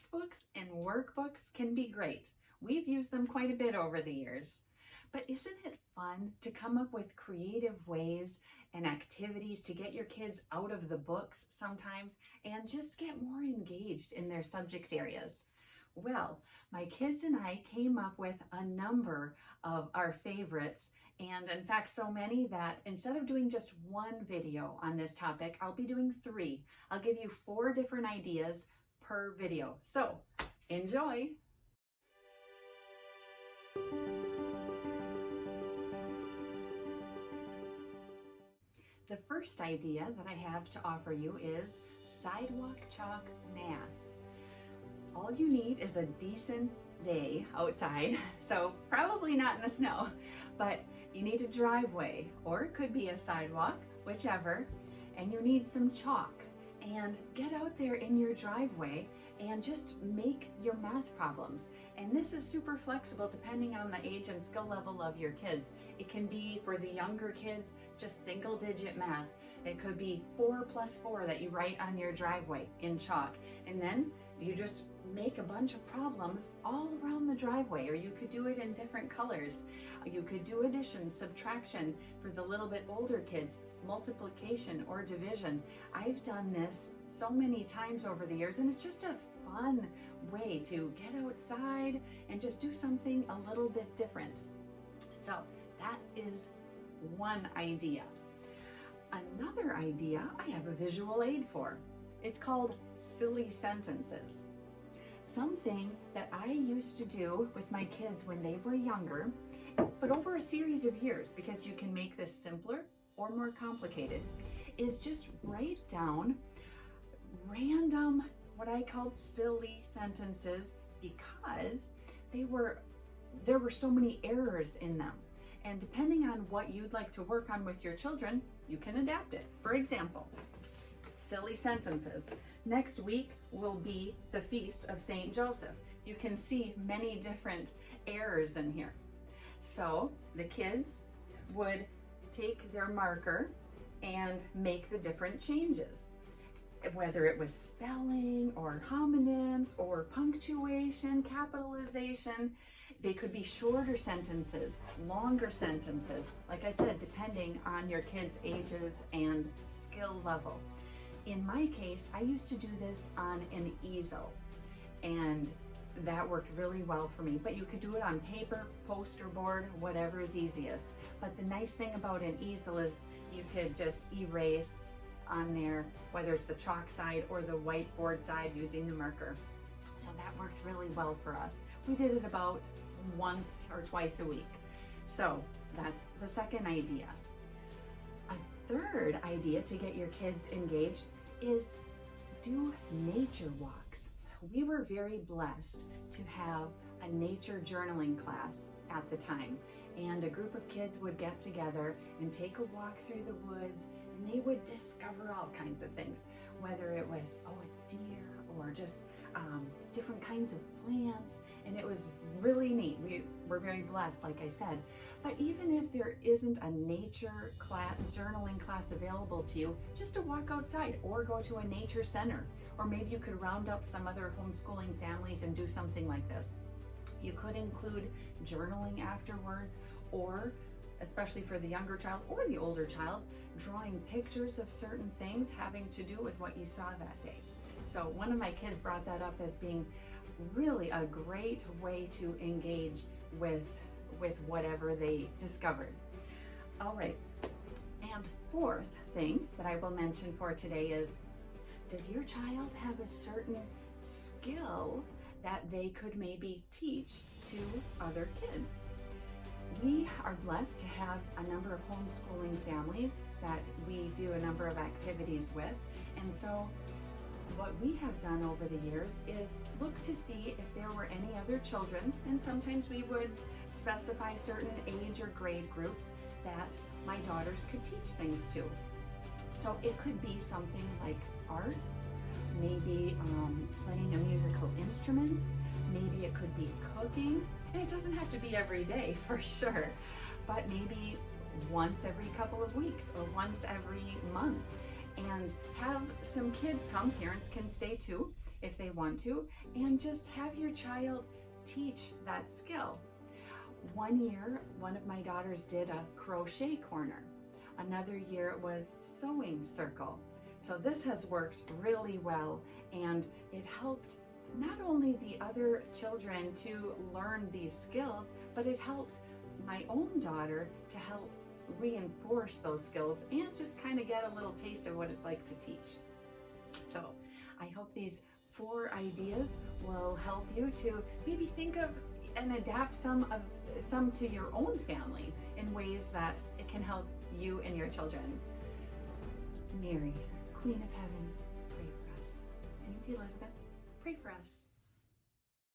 textbooks and workbooks can be great. We've used them quite a bit over the years. But isn't it fun to come up with creative ways and activities to get your kids out of the books sometimes and just get more engaged in their subject areas? Well, my kids and I came up with a number of our favorites, and in fact so many that instead of doing just one video on this topic, I'll be doing 3. I'll give you 4 different ideas per video. So enjoy! The first idea that I have to offer you is sidewalk chalk math. All you need is a decent day outside, so probably not in the snow, but you need a driveway, or it could be a sidewalk, whichever, and you need some chalk. And get out there in your driveway and just make your math problems. And this is super flexible depending on the age and skill level of your kids. It can be, for the younger kids, just single-digit math. It could be 4 plus 4 that you write on your driveway in chalk. And then you just make a bunch of problems all around the driveway, or you could do it in different colors. You could do addition, subtraction for the little bit older kids, multiplication or division. I've done this so many times over the years, and it's just a fun way to get outside and just do something a little bit different. So that is one idea. Another idea I have a visual aid for. It's called silly sentences. Something that I used to do with my kids when they were younger, but over a series of years, because you can make this simpler or more complicated, is just write down random, what I called silly sentences, because there were so many errors in them. And depending on what you'd like to work on with your children, you can adapt it. For example, silly sentences. Next week will be the Feast of St. Joseph. You can see many different errors in here. So the kids would take their marker and make the different changes. Whether it was spelling or homonyms or punctuation, capitalization, they could be shorter sentences, longer sentences, like I said, depending on your kids' ages and skill level. In my case, I used to do this on an easel, and that worked really well for me. But you could do it on paper, poster board, whatever is easiest. But the nice thing about an easel is you could just erase on there, whether it's the chalk side or the whiteboard side using the marker. So that worked really well for us. We did it about once or twice a week. So that's the second idea. A third idea to get your kids engaged is do nature walks. We were very blessed to have a nature journaling class at the time, and a group of kids would get together and take a walk through the woods, and they would discover all kinds of things, whether it was a deer or just different kinds of plants, and it was really neat. We were very blessed, like I said. But even if there isn't a nature class, journaling class available to you, just to walk outside or go to a nature center, or maybe you could round up some other homeschooling families and do something like this. You could include journaling afterwards, or especially for the younger child or the older child, drawing pictures of certain things having to do with what you saw that day. So one of my kids brought that up as being really a great way to engage with whatever they discovered. All right, and fourth thing that I will mention for today is, does your child have a certain skill that they could maybe teach to other kids? We are blessed to have a number of homeschooling families that we do a number of activities with, and so what we have done over the years is look to see if there were any other children, and sometimes we would specify certain age or grade groups that my daughters could teach things to. So it could be something like art, maybe playing a musical instrument, maybe it could be cooking, and it doesn't have to be every day for sure, but maybe once every couple of weeks or once every month. And have some kids come, parents can stay too, if they want to, and just have your child teach that skill. One year, one of my daughters did a crochet corner. Another year it was sewing circle. So this has worked really well, and it helped not only the other children to learn these skills, but it helped my own daughter to help reinforce those skills and just kind of get a little taste of what it's like to teach. So I hope these 4 ideas will help you to maybe think of and adapt some to your own family in ways that it can help you and your children. Mary, Queen of Heaven, pray for us. Saint Elizabeth, pray for us.